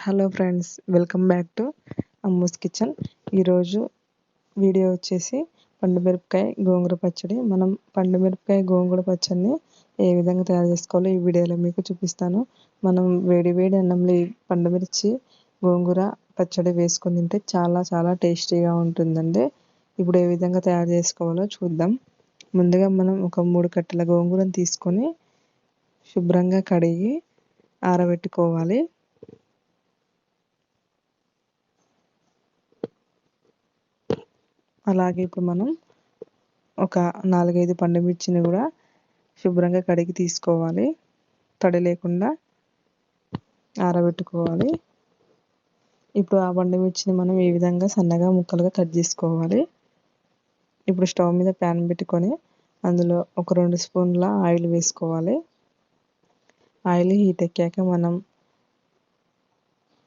Hello friends, welcome back to Ammu's kitchen. ఈరోజు video వచ్చేసి పండుమిరపకాయ గోంగూర పచ్చడి. మనం పండుమిరపకాయ గోంగూర పచ్చడిని ఏ విధంగా తయారు చేసుకోవాలో ఈ వీడియోలో మీకు చూపిస్తాను. మనం వేడి వేడి అన్నంలో ఈ పండుమిర్చి గోంగూర పచ్చడి వేసుకొని తింటే చాలా చాలా టేస్టీగా ఉంటుందండి. ఇప్పుడు ఏ విధంగా తయారు చేసుకోవాలో చూద్దాం. ముందుగా మనం ఒక 3 కట్టల గోంగూరను తీసుకొని శుభ్రంగా కడిగి ఆరబెట్టుకోవాలి. అలాగే ఇప్పుడు మనం ఒక 4-5 పండుమిర్చిని కూడా శుభ్రంగా కడిగి తీసుకోవాలి. తడి లేకుండా ఆరబెట్టుకోవాలి. ఇప్పుడు ఆ పండుమిర్చిని మనం ఈ విధంగా సన్నగా ముక్కలుగా కట్ చేసుకోవాలి. ఇప్పుడు స్టవ్ మీద ప్యాన్ పెట్టుకొని అందులో ఒక 2 స్పూన్ల ఆయిల్ వేసుకోవాలి. ఆయిల్ హీట్ ఎక్కాక మనం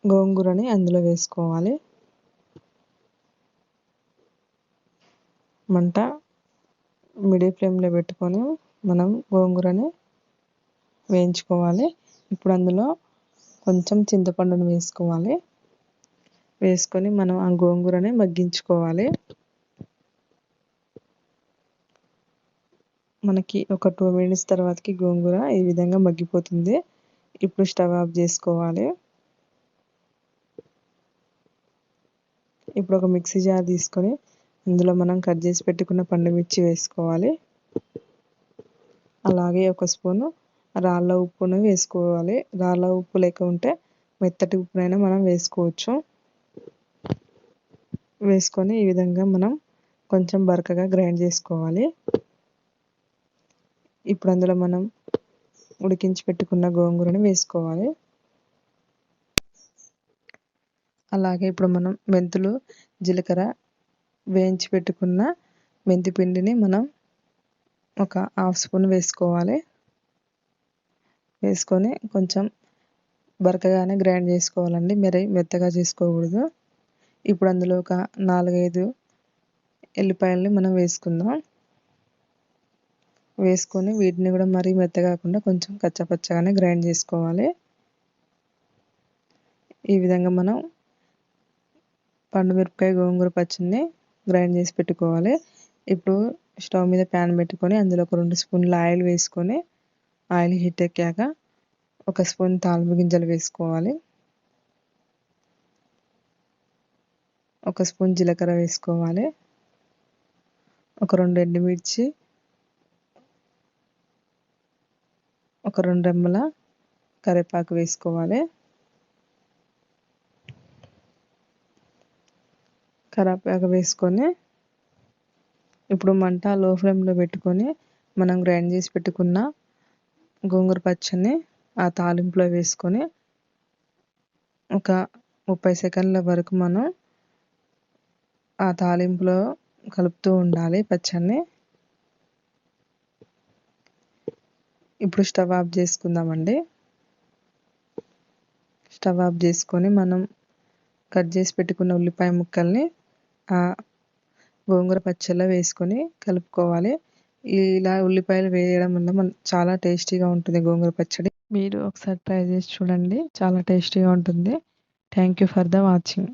గోంగూరని అందులో వేసుకోవాలి. మంట మీడియం ఫ్లేమ్లో పెట్టుకొని మనం గోంగూరని వేయించుకోవాలి. ఇప్పుడు అందులో కొంచెం చింతపండును వేసుకోవాలి. వేసుకొని మనం ఆ గోంగూరని మగ్గించుకోవాలి. మనకి ఒక 2 మినిట్స్ తర్వాతకి గోంగూర ఈ విధంగా మగ్గిపోతుంది. ఇప్పుడు స్టవ్ ఆఫ్ చేసుకోవాలి. ఇప్పుడు ఒక మిక్సీ జార్ తీసుకొని అందులో మనం కట్ చేసి పెట్టుకున్న పండుమిర్చి వేసుకోవాలి. అలాగే ఒక స్పూను రాళ్ళ ఉప్పును వేసుకోవాలి. రాళ్ళ ఉప్పు లేకుంటే మెత్తటి ఉప్పునైనా మనం వేసుకోవచ్చు. వేసుకొని ఈ విధంగా మనం కొంచెం బరకగా గ్రైండ్ చేసుకోవాలి. ఇప్పుడు అందులో మనం ఉడికించి పెట్టుకున్న గోంగూరని వేసుకోవాలి. అలాగే ఇప్పుడు మనం మెంతులు, జీలకర్ర వేయించి పెట్టుకున్న మెంతి పిండిని మనం ఒక 1/2 స్పూన్ వేసుకోవాలి. వేసుకొని కొంచెం బరకగానే గ్రైండ్ చేసుకోవాలండి, మరి మెత్తగా చేసుకోకూడదు. ఇప్పుడు అందులో ఒక 4-5 ఎల్లిపాయలని మనం వేసుకుందాం. వేసుకొని వీటిని కూడా మరీ మెత్తగా కాకుండా కొంచెం కచ్చపచ్చగానే గ్రైండ్ చేసుకోవాలి. ఈ విధంగా మనం పండుమిరపకాయ గోంగూర పచ్చడిని గ్రైండ్ చేసి పెట్టుకోవాలి. ఇప్పుడు స్టవ్ మీద ప్యాన్ పెట్టుకొని అందులో ఒక 2 స్పూన్ల ఆయిల్ వేసుకొని ఆయిల్ హీట్ ఎక్కాక ఒక స్పూన్ తాలింపు గింజలు వేసుకోవాలి. ఒక స్పూన్ జీలకర్ర వేసుకోవాలి. ఒక 2 ఎండుమిర్చి, ఒక 2 రెమ్మల కరివేపాకు వేసుకోవాలి. కరివేపాకు వేసుకొని ఇప్పుడు మంట లో ఫ్లేమ్లో పెట్టుకొని మనం గ్రైండ్ చేసి పెట్టుకున్న గోంగూర పచ్చడిని ఆ తాలింపులో వేసుకొని ఒక 30 సెకండ్ల వరకు మనం ఆ తాలింపులో కలుపుతూ ఉండాలి పచ్చడిని. ఇప్పుడు స్టవ్ ఆఫ్ చేసుకుందామండి. స్టవ్ ఆఫ్ చేసుకొని మనం కట్ చేసి పెట్టుకున్న ఉల్లిపాయ ముక్కల్ని ఆ గోంగూర పచ్చడిలో వేసుకొని కలుపుకోవాలి. ఇలా ఉల్లిపాయలు వేయడం వల్ల చాలా టేస్టీగా ఉంటుంది గోంగూర పచ్చడి. మీరు ఒకసారి ట్రై చేసి చూడండి, చాలా టేస్టీగా ఉంటుంది. Thank you for the watching.